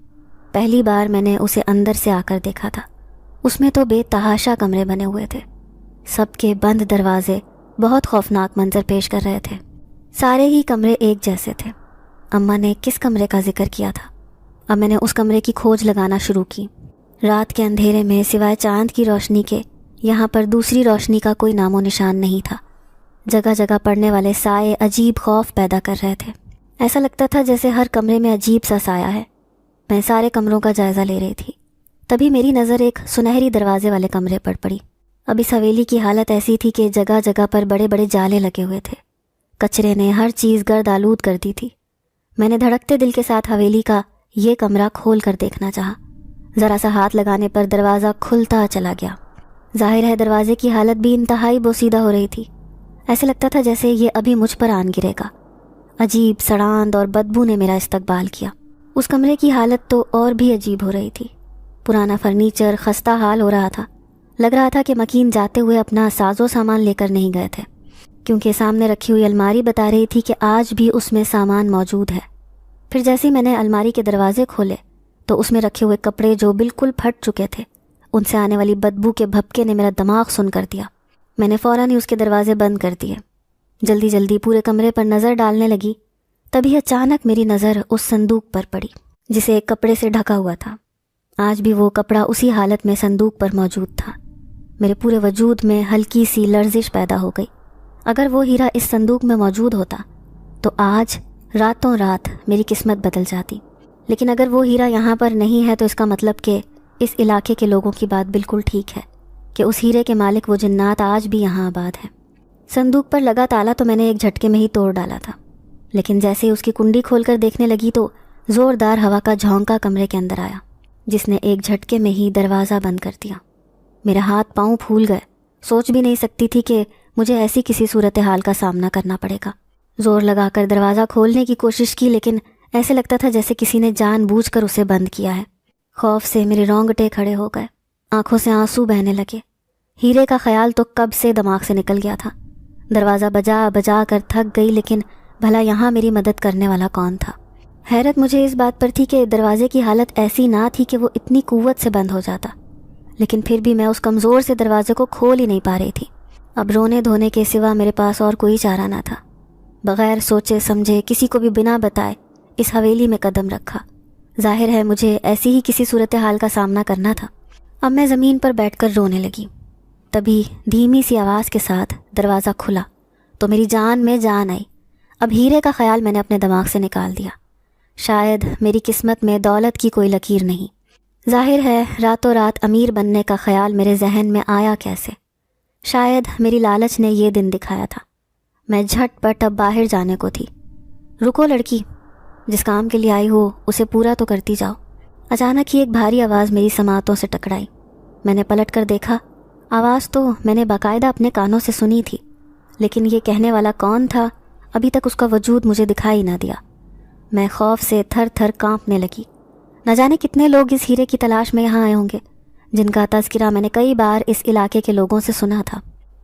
پہلی بار میں نے اسے اندر سے آ کر دیکھا تھا۔ اس میں تو بے تحاشا کمرے بنے ہوئے تھے، سب کے بند دروازے بہت خوفناک منظر پیش کر رہے تھے۔ سارے ہی کمرے ایک جیسے تھے۔ اماں نے کس کمرے کا ذکر کیا تھا؟ اب میں نے اس کمرے کی کھوج لگانا شروع کی۔ رات کے اندھیرے میں سوائے چاند کی روشنی کے یہاں پر دوسری روشنی کا کوئی نام و نشان نہیں تھا۔ جگہ جگہ پڑنے والے سائے عجیب خوف پیدا کر رہے تھے۔ ایسا لگتا تھا جیسے ہر کمرے میں عجیب سا سایہ ہے۔ میں سارے کمروں کا جائزہ لے رہی تھی، تبھی میری نظر ایک سنہری دروازے والے کمرے پر پڑی۔ اب اس حویلی کی حالت ایسی تھی کہ جگہ جگہ پر بڑے بڑے جالے لگے ہوئے تھے، کچرے نے ہر چیز گرد آلود کر دی تھی۔ میں نے دھڑکتے دل کے ساتھ حویلی کا یہ کمرہ کھول کر دیکھنا چاہا۔ ذرا سا ہاتھ لگانے پر دروازہ کھلتا چلا گیا۔ ظاہر ہے دروازے کی حالت بھی انتہائی بوسیدہ ہو رہی تھی۔ ایسے لگتا تھا جیسے یہ ابھی مجھ پر آن گرے گا۔ عجیب سڑاند اور بدبو نے میرا استقبال کیا۔ اس کمرے کی حالت تو اور بھی عجیب ہو رہی تھی۔ پرانا فرنیچر خستہ حال ہو رہا تھا۔ لگ رہا تھا کہ مکین جاتے ہوئے اپنا ساز و سامان لے کر نہیں گئے تھے، کیونکہ سامنے رکھی ہوئی الماری بتا رہی تھی کہ آج بھی اس میں سامان موجود ہے۔ پھر جیسے میں نے الماری کے دروازے کھولے تو اس میں رکھے ہوئے کپڑے جو بالکل پھٹ چکے تھے، ان سے آنے والی بدبو کے بھپکے نے میرا دماغ سن کر دیا۔ میں نے فوراً ہی اس کے دروازے بند کر دیے۔ جلدی جلدی پورے کمرے پر نظر ڈالنے لگی، تبھی اچانک میری نظر اس صندوق پر پڑی جسے ایک کپڑے سے ڈھکا ہوا تھا۔ آج بھی وہ کپڑا اسی حالت میں صندوق پر موجود تھا۔ میرے پورے وجود میں ہلکی سی لرزش پیدا ہو گئی۔ اگر وہ ہیرا اس صندوق میں موجود ہوتا تو آج راتوں رات میری قسمت بدل جاتی، لیکن اگر وہ ہیرا یہاں پر نہیں ہے تو اس کا مطلب کہ اس علاقے کے لوگوں کی بات بالکل ٹھیک ہے کہ اس ہیرے کے مالک وہ جنات آج بھی یہاں آباد ہیں۔ صندوق پر لگا تالا تو میں نے ایک جھٹکے میں ہی توڑ ڈالا تھا، لیکن جیسے ہی اس کی کنڈی کھول کر دیکھنے لگی تو زوردار ہوا کا جھونکا کمرے کے اندر آیا، جس نے ایک جھٹکے میں ہی دروازہ بند کر دیا۔ میرے ہاتھ پاؤں پھول گئے۔ سوچ بھی نہیں سکتی تھی کہ مجھے ایسی کسی صورتحال کا سامنا کرنا پڑے گا۔ زور لگا کر دروازہ کھولنے کی کوشش کی، لیکن ایسے لگتا تھا جیسے کسی نے جان بوجھ کر اسے بند کیا ہے۔ خوف سے میرے رونگٹے کھڑے ہو گئے، آنکھوں سے آنسو بہنے لگے۔ ہیرے کا خیال تو کب سے دماغ سے نکل گیا تھا۔ دروازہ بجا بجا کر تھک گئی، لیکن بھلا یہاں میری مدد کرنے والا کون تھا؟ حیرت مجھے اس بات پر تھی کہ دروازے کی حالت ایسی نہ تھی کہ وہ اتنی قوت سے بند ہو جاتا، لیکن پھر بھی میں اس کمزور سے دروازے کو کھول ہی نہیں پا رہی تھی۔ اب رونے دھونے کے سوا میرے پاس اور کوئی چارہ نہ تھا۔ بغیر سوچے سمجھے کسی کو بھی بنا بتائے اس حویلی میں قدم رکھا۔ ظاہر ہے مجھے ایسی ہی کسی صورتحال کا سامنا کرنا تھا۔ اب میں زمین پر بیٹھ کر رونے لگی۔ تبھی دھیمی سی آواز کے ساتھ دروازہ کھلا تو میری جان میں جان آئی۔ اب ہیرے کا خیال میں نے اپنے دماغ سے نکال دیا۔ شاید میری قسمت میں دولت کی کوئی لکیر نہیں۔ ظاہر ہے راتوں رات امیر بننے کا خیال میرے ذہن میں آیا کیسے؟ شاید میری لالچ نے یہ دن دکھایا تھا۔ میں جھٹ پٹ اب باہر جانے کو تھی۔ رکو لڑکی، جس کام کے لیے آئی ہو اسے پورا تو کرتی جاؤ۔ اچانک ہی ایک بھاری آواز میری سماعتوں سے ٹکرائی۔ میں نے پلٹ کر دیکھا۔ آواز تو میں نے باقاعدہ اپنے کانوں سے سنی تھی، لیکن یہ کہنے والا کون تھا ابھی تک اس کا وجود مجھے دکھائی نہ دیا۔ میں خوف سے تھر تھر کانپنے لگی۔ نہ جانے کتنے لوگ اس ہیرے کی تلاش میں یہاں آئے ہوں گے، جن کا تذکرہ میں نے کئی بار اس علاقے کے لوگوں سے سنا تھا۔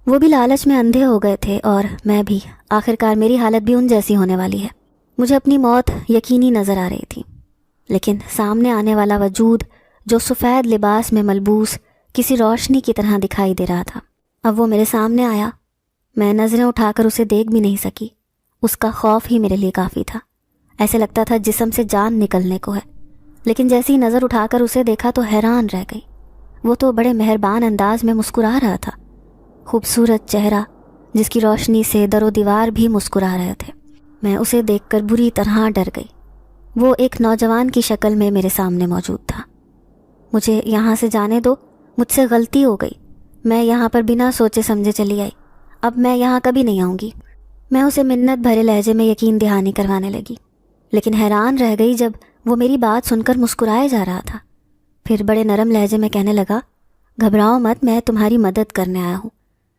وہ بھی لالچ میں اندھے ہو گئے تھے اور میں بھی۔ آخرکار میری حالت بھی ان جیسی ہونے والی ہے۔ مجھے اپنی موت یقینی نظر آ رہی تھی، لیکن سامنے آنے والا وجود جو سفید لباس میں ملبوس کسی روشنی کی طرح دکھائی دے رہا تھا، اب وہ میرے سامنے آیا۔ میں نظریں اٹھا کر اسے دیکھ بھی نہیں سکی۔ اس کا خوف ہی میرے لیے کافی تھا۔ ایسے لگتا تھا جسم سے جان نکلنے کو ہے، لیکن جیسی ہی نظر اٹھا کر اسے دیکھا تو حیران رہ گئی۔ وہ تو بڑے مہربان انداز میں مسکرا رہا تھا۔ خوبصورت چہرہ جس کی روشنی سے در و دیوار بھی مسکرا رہے تھے۔ میں اسے دیکھ کر بری طرح ڈر گئی۔ وہ ایک نوجوان کی شکل میں میرے سامنے موجود تھا۔ مجھے یہاں سے جانے دو، مجھ سے غلطی ہو گئی۔ میں یہاں پر بنا سوچے سمجھے چلی آئی، اب میں یہاں کبھی نہیں آؤں گی۔ میں اسے منت بھرے لہجے میں یقین دہانی کروانے لگی، لیکن حیران رہ گئی جب وہ میری بات سن کر مسکرائے جا رہا تھا۔ پھر بڑے نرم لہجے میں کہنے لگا، گھبراؤ مت، میں تمہاری مدد کرنے آیا ہوں،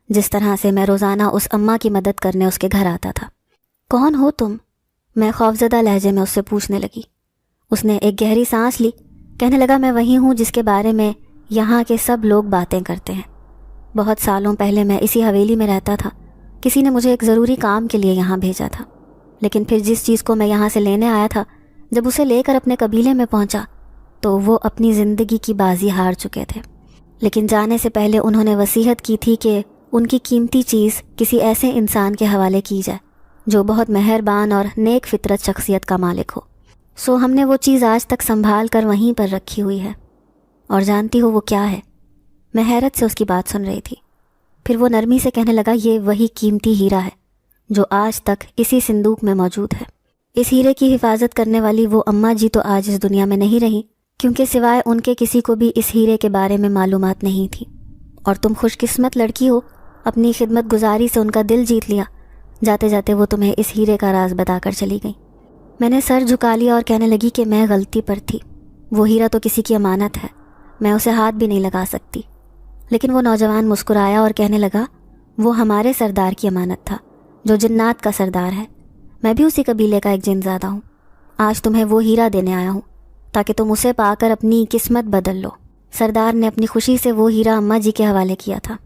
جس طرح سے میں روزانہ اس اماں کی مدد کرنے اس کے گھر آتا تھا۔ کون ہو تم؟ میں خوفزدہ لہجے میں اس سے پوچھنے لگی۔ اس نے ایک گہری سانس لی، کہنے لگا، میں وہی ہوں جس کے بارے میں یہاں کے سب لوگ باتیں کرتے ہیں۔ بہت سالوں پہلے میں اسی حویلی میں رہتا تھا۔ کسی نے مجھے ایک ضروری کام کے لیے یہاں بھیجا تھا، لیکن پھر جس چیز کو میں یہاں سے لینے آیا تھا، جب اسے لے کر اپنے قبیلے میں پہنچا تو وہ اپنی زندگی کی بازی ہار چکے تھے۔ لیکن جانے سے پہلے انہوں نے وصیت کی تھی کہ ان کی قیمتی چیز کسی ایسے انسان کے حوالے کی جائے جو بہت مہربان اور نیک فطرت شخصیت کا مالک ہو۔ سو ہم نے وہ چیز آج تک سنبھال کر وہیں پر رکھی ہوئی ہے، اور جانتی ہو وہ کیا ہے؟ میں حیرت سے اس کی بات سن رہی تھی۔ پھر وہ نرمی سے کہنے لگا، یہ وہی قیمتی ہیرا ہے جو آج تک اسی صندوق میں موجود ہے۔ اس ہیرے کی حفاظت کرنے والی وہ اماں جی تو آج اس دنیا میں نہیں رہی، کیونکہ سوائے ان کے کسی کو بھی اس ہیرے کے بارے میں معلومات نہیں تھی، اور تم خوش قسمت لڑکی ہو، اپنی خدمت گزاری سے ان کا دل جیت لیا۔ جاتے جاتے وہ تمہیں اس ہیرے کا راز بتا کر چلی گئی۔ میں نے سر جھکا لیا اور کہنے لگی کہ میں غلطی پر تھی، وہ ہیرا تو کسی کی امانت ہے، میں اسے ہاتھ بھی نہیں لگا سکتی۔ لیکن وہ نوجوان مسکرایا اور کہنے لگا، وہ ہمارے سردار کی امانت تھا جو جنات کا سردار ہے، میں بھی اسی قبیلے کا ایک جن زادہ ہوں۔ آج تمہیں وہ ہیرا دینے آیا ہوں تاکہ تم اسے پا کر اپنی قسمت بدل لو۔ سردار نے اپنی خوشی سے وہ ہیرا اماں جی کے حوالے کیا تھا۔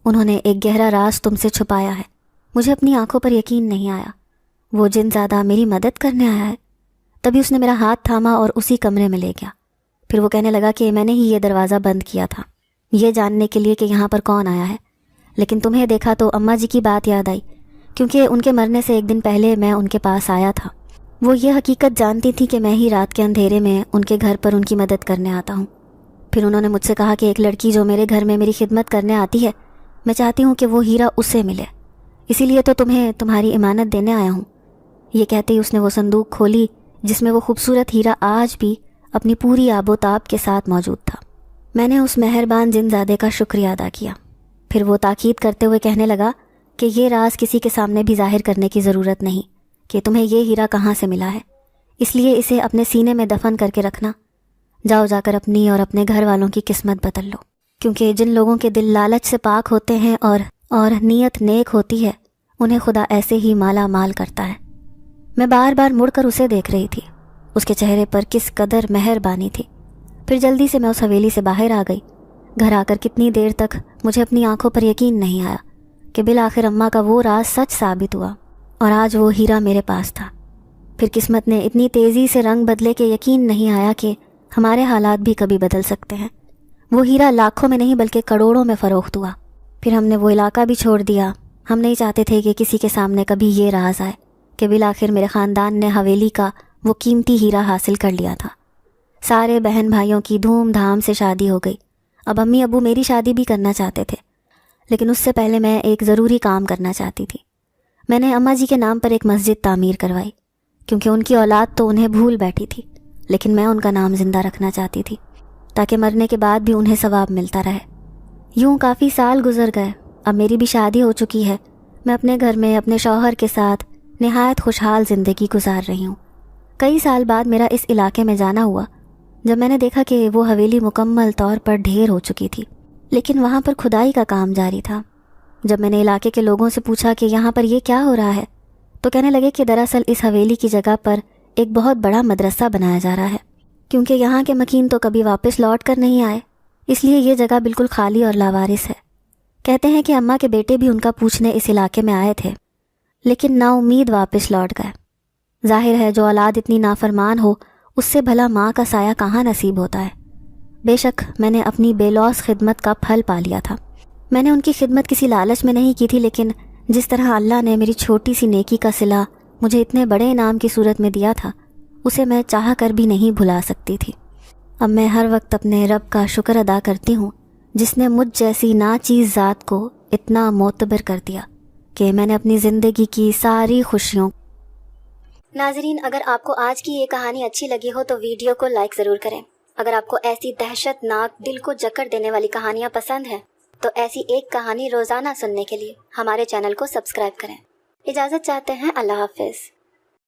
انہوں نے ایک گہرا راز تم سے چھپایا ہے۔ مجھے اپنی آنکھوں پر یقین نہیں آیا، وہ جن زادہ میری مدد کرنے آیا ہے۔ تبھی اس نے میرا ہاتھ تھاما اور اسی کمرے میں لے گیا۔ پھر وہ کہنے لگا کہ میں نے ہی یہ دروازہ بند کیا تھا یہ جاننے کے لیے کہ یہاں پر کون آیا ہے، لیکن تمہیں دیکھا تو اماں جی کی بات یاد آئی، کیونکہ ان کے مرنے سے ایک دن پہلے میں ان کے پاس آیا تھا۔ وہ یہ حقیقت جانتی تھی کہ میں ہی رات کے اندھیرے میں ان کے گھر پر ان کی مدد کرنے آتا ہوں۔ پھر انہوں نے مجھ سے کہا کہ ایک لڑکی جو میرے گھر میں میری خدمت کرنے آتی ہے، میں چاہتی ہوں کہ وہ ہیرا اس سے ملے، اسی لیے تو تمہیں تمہاری امانت دینے آیا ہوں۔ یہ کہتے ہی اس نے وہ صندوق کھولی جس میں وہ خوبصورت ہیرا آج بھی اپنی پوری آب و تاب کے ساتھ موجود تھا۔ میں نے اس مہربان جن زادے کا شکریہ ادا کیا۔ پھر وہ تاکید کرتے ہوئے کہنے لگا کہ یہ راز کسی کے سامنے بھی ظاہر کرنے کی ضرورت نہیں کہ تمہیں یہ ہیرا کہاں سے ملا ہے، اس لیے اسے اپنے سینے میں دفن کر کے رکھنا۔ جاؤ جا کر اپنی اور اپنے گھر والوں کی قسمت بدل لو، کیونکہ جن لوگوں کے دل لالچ سے پاک ہوتے ہیں اور نیت نیک ہوتی ہے، انہیں خدا ایسے ہی مالا مال کرتا ہے۔ میں بار بار مڑ کر اسے دیکھ رہی تھی، اس کے چہرے پر کس قدر مہربانی تھی۔ پھر جلدی سے میں اس حویلی سے باہر آ گئی۔ گھر آ کر کتنی دیر تک مجھے اپنی آنکھوں پر یقین نہیں آیا کہ بالآخر اماں کا وہ راز سچ ثابت ہوا، اور آج وہ ہیرا میرے پاس تھا۔ پھر قسمت نے اتنی تیزی سے رنگ بدلے کہ یقین نہیں آیا کہ ہمارے حالات بھی کبھی بدل سکتے ہیں۔ وہ ہیرا لاکھوں میں نہیں بلکہ کروڑوں میں فروخت ہوا۔ پھر ہم نے وہ علاقہ بھی چھوڑ دیا۔ ہم نہیں چاہتے تھے کہ کسی کے سامنے کبھی یہ راز آئے کہ بالآخر میرے خاندان نے حویلی کا وہ قیمتی ہیرا حاصل کر لیا تھا۔ سارے بہن بھائیوں کی دھوم دھام سے شادی ہو گئی۔ اب امی ابو میری شادی بھی کرنا چاہتے تھے، لیکن اس سے پہلے میں ایک ضروری کام کرنا چاہتی تھی۔ میں نے اماں جی کے نام پر ایک مسجد تعمیر کروائی، کیونکہ ان کی اولاد تو انہیں بھول بیٹھی تھی، لیکن میں ان کا نام زندہ رکھنا چاہتی تھی تاکہ مرنے کے بعد بھی انہیں ثواب ملتا رہے۔ یوں کافی سال گزر گئے۔ اب میری بھی شادی ہو چکی ہے۔ میں اپنے گھر میں اپنے شوہر کے ساتھ نہایت خوشحال زندگی گزار رہی ہوں۔ کئی سال بعد میرا اس علاقے میں جانا ہوا، جب میں نے دیکھا کہ وہ حویلی مکمل طور پر ڈھیر ہو چکی تھی، لیکن وہاں پر کھدائی کا کام جاری تھا۔ جب میں نے علاقے کے لوگوں سے پوچھا کہ یہاں پر یہ کیا ہو رہا ہے، تو کہنے لگے کہ دراصل اس حویلی کی جگہ پر ایک بہت بڑا مدرسہ بنایا جا رہا ہے، کیونکہ یہاں کے مکین تو کبھی واپس لوٹ کر نہیں آئے، اس لیے یہ جگہ بالکل خالی اور لاوارث ہے۔ کہتے ہیں کہ اماں کے بیٹے بھی ان کا پوچھنے اس علاقے میں آئے تھے، لیکن نا امید واپس لوٹ گئے۔ ظاہر ہے جو اولاد اتنی نافرمان ہو، اس سے بھلا ماں کا سایہ کہاں نصیب ہوتا ہے۔ بے شک میں نے اپنی بے لوث خدمت کا پھل پا لیا تھا۔ میں نے ان کی خدمت کسی لالچ میں نہیں کی تھی، لیکن جس طرح اللہ نے میری چھوٹی سی نیکی کا صلہ مجھے اتنے بڑے انعام کی صورت میں دیا تھا، اسے میں چاہ کر بھی نہیں بھلا سکتی تھی۔ اب میں ہر وقت اپنے رب کا شکر ادا کرتی ہوں جس نے مجھ جیسی ناچیز ذات کو اتنا معتبر کر دیا کہ میں نے اپنی زندگی کی ساری خوشیوں۔ ناظرین، اگر آپ کو آج کی یہ کہانی اچھی لگی ہو تو ویڈیو کو لائک ضرور کریں۔ اگر آپ کو ایسی دہشت ناک دل کو جکڑ دینے والی کہانیاں پسند ہیں تو ایسی ایک کہانی روزانہ سننے کے لیے ہمارے چینل کو سبسکرائب کریں۔ اجازت چاہتے ہیں، اللہ حافظ۔